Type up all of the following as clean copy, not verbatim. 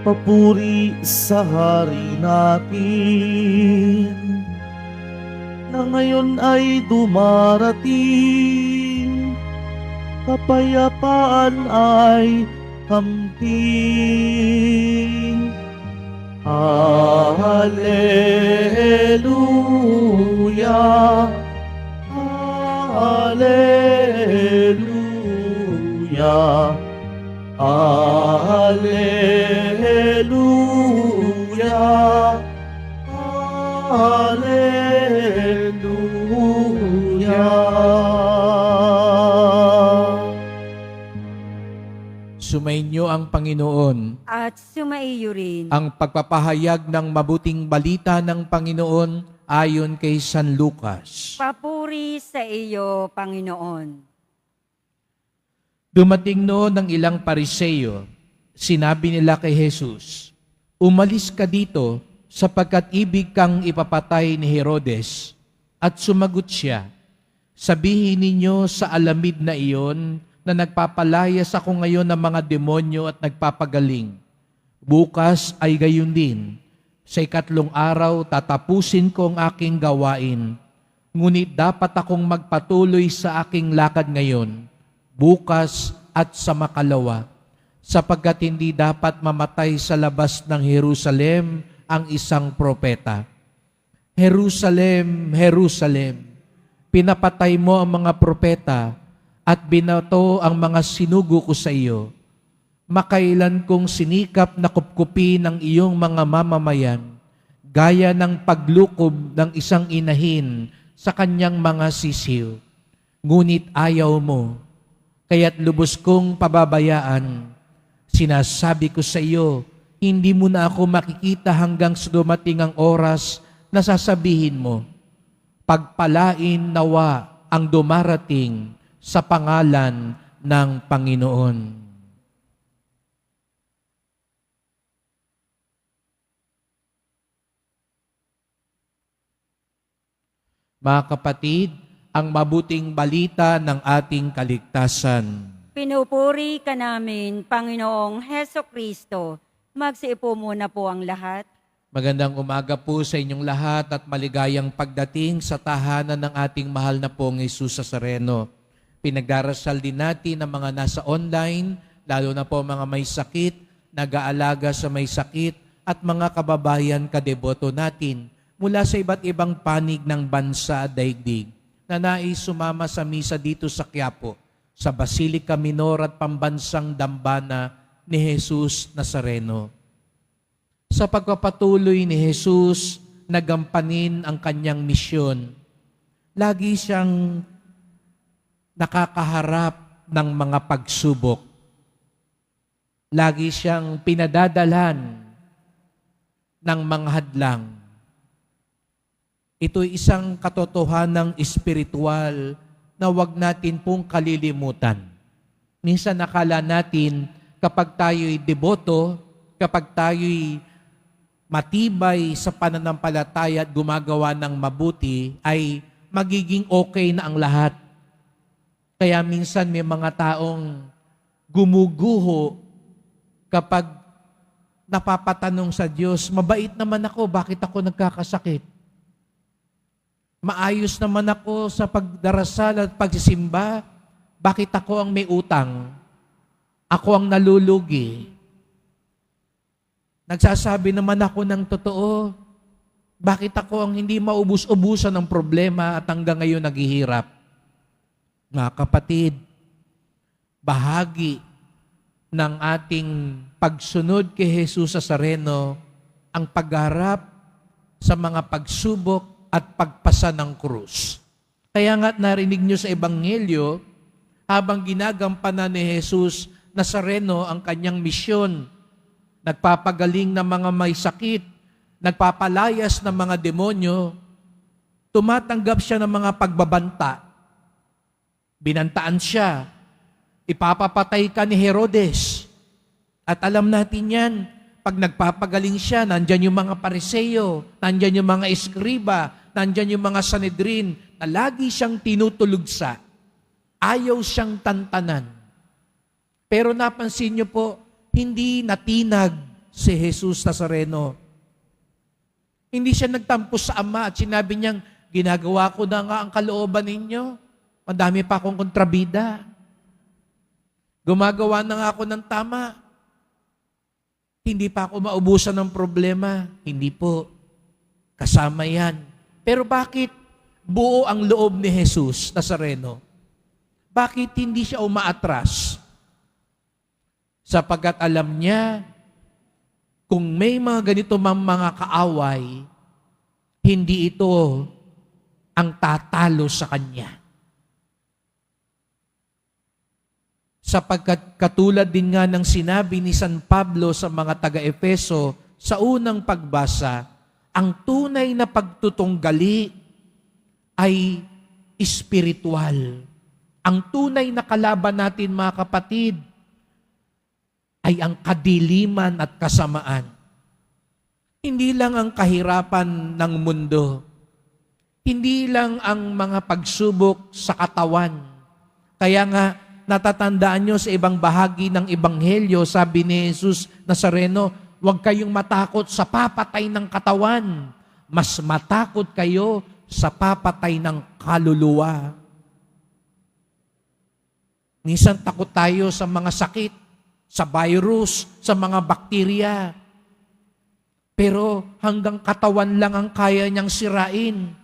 Papuri sa hari natin na ngayon ay dumarating. Kapayapaan ay kamting. Hallelujah, Hallelujah, Hallelujah, Hallelujah. Sumainyo ang Panginoon. At sumaiyo rin. Ang pagpapahayag ng mabuting balita ng Panginoon ayon kay San Lucas. Papuri sa iyo, Panginoon. Dumating noon ng ilang Pariseyo, sinabi nila kay Jesus, "Umalis ka dito sapagkat ibig kang ipapatay ni Herodes." At sumagot siya, "Sabihin ninyo sa alamid na iyon na nagpapalayas ako ngayon ng mga demonyo at nagpapagaling. Bukas ay gayon din. Sa 3 araw, tatapusin ko ang aking gawain. Ngunit dapat akong magpatuloy sa aking lakad ngayon, bukas at sa makalawa, sapagkat hindi dapat mamatay sa labas ng Jerusalem ang isang propeta. Jerusalem, Jerusalem, pinapatay mo ang mga propeta at binato ang mga sinugo ko sa iyo. Makailan kong sinikap na kupkupin ang iyong mga mamamayan, gaya ng paglukob ng isang inahin sa kanyang mga sisiw. Ngunit ayaw mo, kaya't lubos kong pababayaan. Sinasabi ko sa iyo, hindi mo na ako makikita hanggang sa dumating ang oras na sasabihin mo, pagpalain nawa ang dumarating sa pangalan ng Panginoon." Mga kapatid, ang mabuting balita ng ating kaligtasan. Pinupuri ka namin, Panginoong Heso Kristo. Magsiupo muna po ang lahat. Magandang umaga po sa inyong lahat at maligayang pagdating sa tahanan ng ating mahal na pong Jesus Nazareno. Pinagdarasal din natin ang mga nasa online, lalo na po mga may sakit, nag-aalaga sa may sakit, at mga kababayan kadeboto natin mula sa iba't ibang panig ng bansa at daigdig na nais sumama sa misa dito sa Quiapo, sa Basilica Minor at Pambansang Dambana ni Jesus Nazareno. Sa pagpapatuloy ni Jesus na gampanin ang kanyang misyon, lagi siyang nakakaharap ng mga pagsubok. Lagi siyang pinadadalhan ng mga hadlang. Ito'y isang katotohanang espiritual na wag natin pong kalilimutan. Minsan nakala natin kapag tayo'y deboto, kapag tayo'y matibay sa pananampalataya at gumagawa ng mabuti, ay magiging okay na ang lahat. Kaya minsan may mga taong gumuguho kapag napapatanong sa Diyos, mabait naman ako, bakit ako nagkakasakit? Maayos naman ako sa pagdarasal at pagsisimba, bakit ako ang may utang? Ako ang nalulugi. Nagsasabi naman ako ng totoo, bakit ako ang hindi maubos-ubusan ng problema at hanggang ngayon naghihirap? Mga kapatid, bahagi ng ating pagsunod kay Jesus Nazareno ang pagharap sa mga pagsubok at pagpasa ng krus. Kaya nga narinig nyo sa Ebanghelyo, habang ginagampanan ni Jesus Nazareno ang kanyang misyon, nagpapagaling ng mga may sakit, nagpapalayas ng mga demonyo, tumatanggap siya ng mga pagbabanta. Binantaan siya, ipapapatay ka ni Herodes. At alam natin yan, pag nagpapagaling siya, nandyan yung mga Pariseyo, nandyan yung mga Eskriba, nandyan yung mga Sanedrin, na lagi siyang tinutulugsa. Ayaw siyang tantanan. Pero napansin niyo po, hindi natinag si Jesus Nazareno. Hindi siya nagtampo sa Ama at sinabi niyang, ginagawa ko na nga ang kalooban ninyo. Madami pa akong kontrabida. Gumagawa na nga ako ng tama. Hindi pa ako maubusan ng problema. Hindi po. Kasama yan. Pero bakit buo ang loob ni Jesus Nazareno? Bakit hindi siya umaatras? Sapagkat alam niya, kung may mga ganito mga kaaway, hindi ito ang tatalo sa kanya. Sapagkat katulad din nga ng sinabi ni San Pablo sa mga taga-Efeso sa unang pagbasa, ang tunay na pagtutunggali ay espiritual. Ang tunay na kalaban natin, mga kapatid, ay ang kadiliman at kasamaan. Hindi lang ang kahirapan ng mundo. Hindi lang ang mga pagsubok sa katawan. Kaya nga, natatandaan nyo sa ibang bahagi ng Ebanghelyo, sabi ni Jesus Nazareno, huwag kayong matakot sa papatay ng katawan. Mas matakot kayo sa papatay ng kaluluwa. Minsan takot tayo sa mga sakit, sa virus, sa mga bakterya. Pero hanggang katawan lang ang kaya niyang sirain.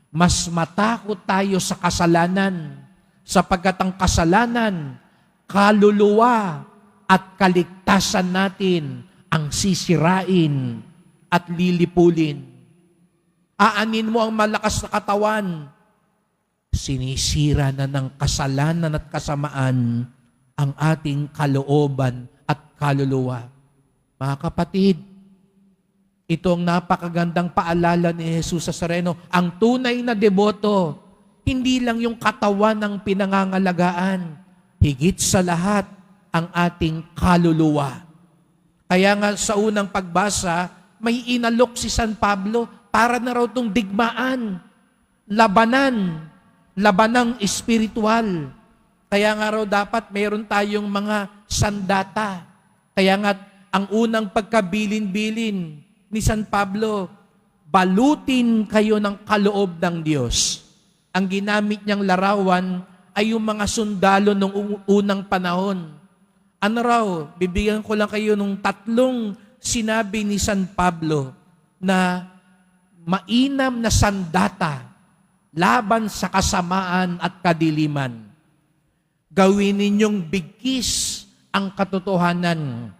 Mas matakot tayo sa kasalanan, sapagkat ang kasalanan, kaluluwa at kaligtasan natin ang sisirain at lilipulin. Aanin mo ang malakas na katawan, sinisira na ng kasalanan at kasamaan ang ating kalooban at kaluluwa. Mga kapatid, ito ang napakagandang paalala ni Jesus Nazareno. Ang tunay na deboto, hindi lang yung katawan ang pinangangalagaan, higit sa lahat ang ating kaluluwa. Kaya nga sa unang pagbasa, may inalok si San Pablo para na raw itong digmaan, labanang espiritual. Kaya nga raw dapat mayroon tayong mga sandata. Kaya nga ang unang pagkabilin-bilin ni San Pablo, balutin kayo ng kaloob ng Diyos. Ang ginamit niyang larawan ay yung mga sundalo noong unang panahon. Ano raw, bibigyan ko lang kayo ng 3 sinabi ni San Pablo na mainam na sandata laban sa kasamaan at kadiliman. Gawin ninyong bigkis ang katotohanan.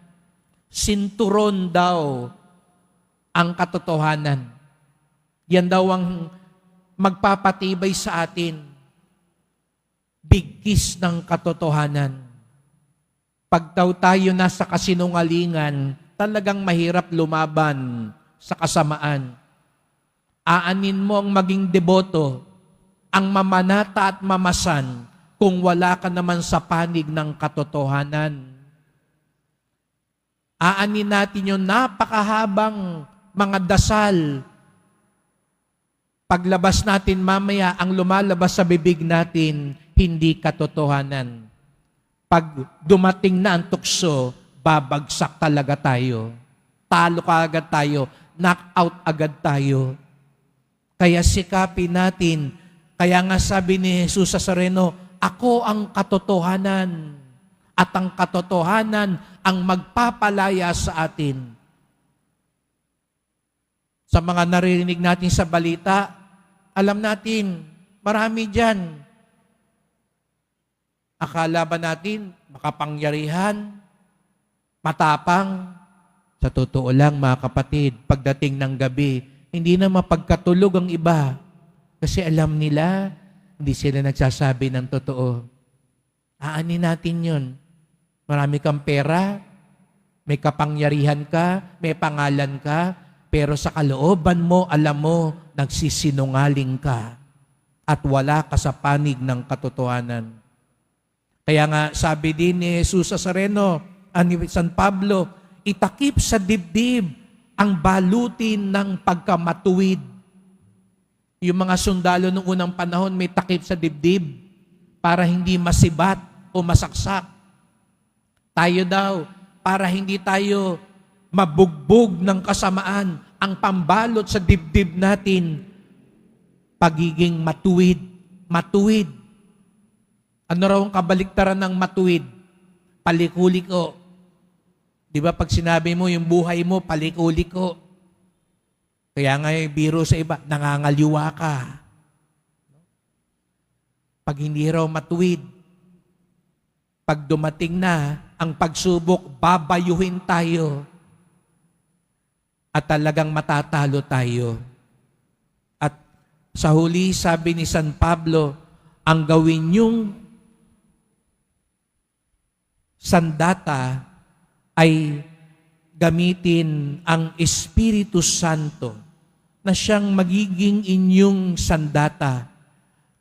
Sinturon daw ang katotohanan. Yan daw ang magpapatibay sa atin. Bigkis ng katotohanan. Pag daw tayo nasa kasinungalingan, talagang mahirap lumaban sa kasamaan. Aanin mo ang maging deboto, ang mamanata at mamasan, kung wala ka naman sa panig ng katotohanan. Aanin natin yung napakahabang mga dasal. Paglabas natin mamaya, ang lumalabas sa bibig natin, hindi katotohanan. Pag dumating na ang tukso, babagsak talaga tayo. Talo ka agad tayo. Knock out agad tayo. Kaya sikapin natin. Kaya nga sabi ni Jesus Nazareno, ako ang katotohanan at ang katotohanan ang magpapalaya sa atin. Sa mga naririnig natin sa balita, alam natin, marami dyan. Akala ba natin makapangyarihan, matapang? Sa totoo lang, mga kapatid, pagdating ng gabi, hindi na mapagkatulog ang iba. Kasi alam nila, hindi sila nagsasabi ng totoo. Aanin natin yun. Marami kang pera, may kapangyarihan ka, may pangalan ka, pero sa kalooban mo, alam mo, nagsisinungaling ka at wala ka sa panig ng katotohanan. Kaya nga, sabi din ni Jesus Nazareno, ni San Pablo, itakip sa dibdib ang balutin ng pagkamatuwid. Yung mga sundalo noong unang panahon may takip sa dibdib para hindi masibat o masaksak. Tayo daw, para hindi tayo mabugbog ng kasamaan. Ang pambalot sa dibdib natin, pagiging matuwid. Matuwid. Ano raw ang kabaliktaran ng matuwid? Palikuliko. Di ba pag sinabi mo yung buhay mo, palikuliko. Kaya nga yung biro sa iba, nangangaliwa ka. Pag hindi raw matuwid, pag dumating na ang pagsubok, babayuhin tayo at talagang matatalo tayo. At sa huli, sabi ni San Pablo, ang gawin niyong sandata ay gamitin ang Espiritu Santo na siyang magiging inyong sandata.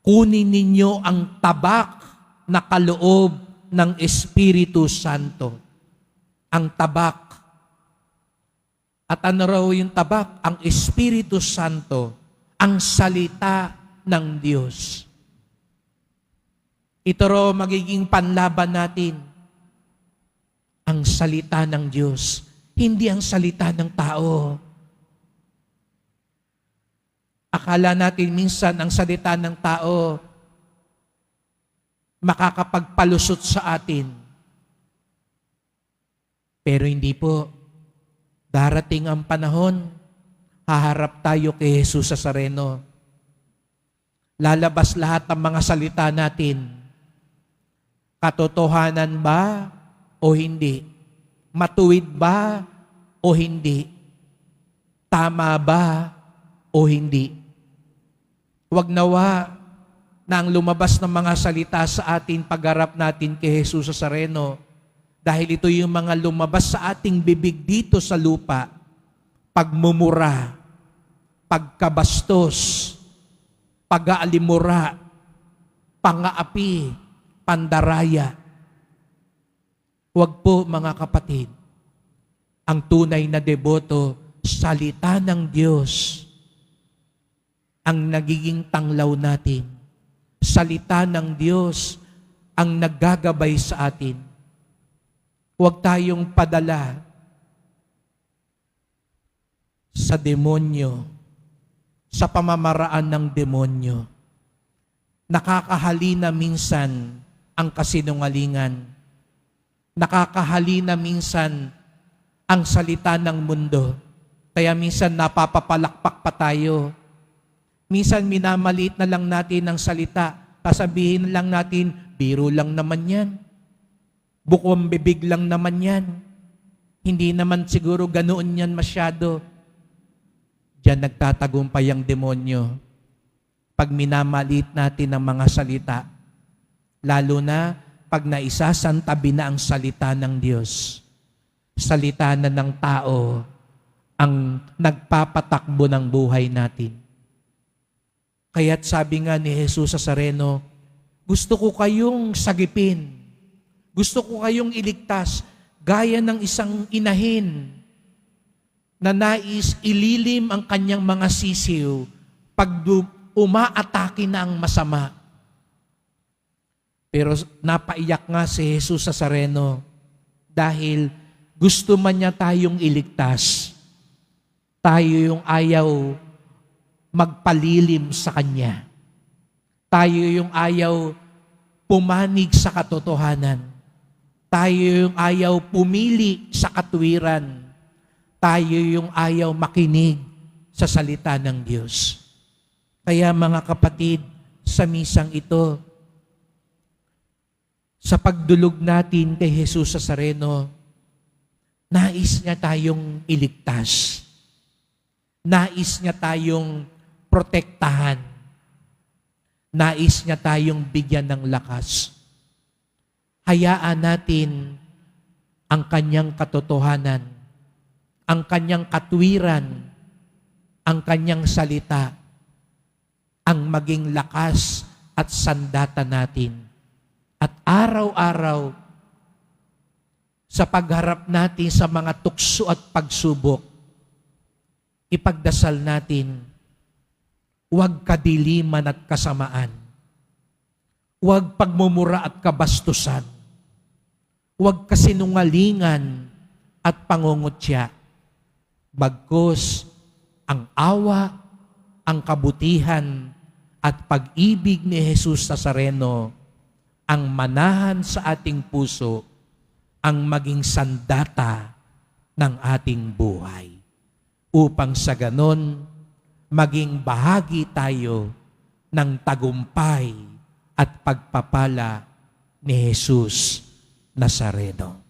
Kunin ninyo ang tabak na kaloob ng Espiritu Santo. Ang tabak. At ano raw yung tabak? Ang Espiritu Santo, ang salita ng Diyos. Ito raw magiging panlaban natin. Ang salita ng Diyos, hindi ang salita ng tao. Akala natin minsan ang salita ng tao makakapagpalusot sa atin. Pero hindi po. Darating ang panahon, haharap tayo kay Jesus Nazareno. Lalabas lahat ng mga salita natin. Katotohanan ba o hindi? Matuwid ba o hindi? Tama ba o hindi? Huwag nawa na ang lumabas ng mga salita sa atin pagharap natin kay Jesus Nazareno, dahil ito yung mga lumabas sa ating bibig dito sa lupa, pagmumura, pagkabastos, pag-aalimura, pangaapi, pandaraya. Huwag po mga kapatid, ang tunay na deboto, salita ng Diyos, ang nagiging tanglaw natin. Salita ng Diyos ang naggagabay sa atin. Huwag tayong padala sa demonyo, sa pamamaraan ng demonyo. Nakakahalina minsan ang kasinungalingan. Nakakahalina minsan ang salita ng mundo. Kaya minsan napapapalakpak pa tayo. Minsan minamaliit na lang natin ang salita. Sasabihin lang natin, biro lang naman yan. Bukom bibig lang naman yan. Hindi naman siguro ganoon yan masyado. Diyan nagtatagumpay ang demonyo. Pag minamaliit natin ang mga salita, lalo na pag naisasantabi na ang salita ng Diyos, salita na ng tao ang nagpapatakbo ng buhay natin. Kaya't sabi nga ni Jesus Nazareno, gusto ko kayong sagipin. Gusto ko kayong iligtas gaya ng isang inahin na nais ililim ang kanyang mga sisiw pag umaatake na ang masama. Pero napaiyak nga si Jesus Nazareno dahil gusto man niya tayong iligtas. Tayo yung ayaw magpalilim sa Kanya. Tayo yung ayaw pumanig sa katotohanan. Tayo yung ayaw pumili sa katwiran. Tayo yung ayaw makinig sa salita ng Diyos. Kaya mga kapatid, sa misang ito, sa pagdulog natin kay Jesus Nazareno, nais niya tayong iligtas. Nais niya tayong protektahan. Nais niya tayong bigyan ng lakas. Hayaan natin ang kanyang katotohanan, ang kanyang katwiran, ang kanyang salita, ang maging lakas at sandata natin. At araw-araw, sa pagharap natin sa mga tukso at pagsubok, ipagdasal natin, huwag kadiliman at kasamaan. Huwag pagmumura at kabastusan. Huwag kasinungalingan at pangungutya. Bagkus ang awa, ang kabutihan at pag-ibig ni Jesus Nazareno ang manahan sa ating puso, ang maging sandata ng ating buhay. Upang sa ganon, maging bahagi tayo ng tagumpay at pagpapala ni Jesus Nazareno.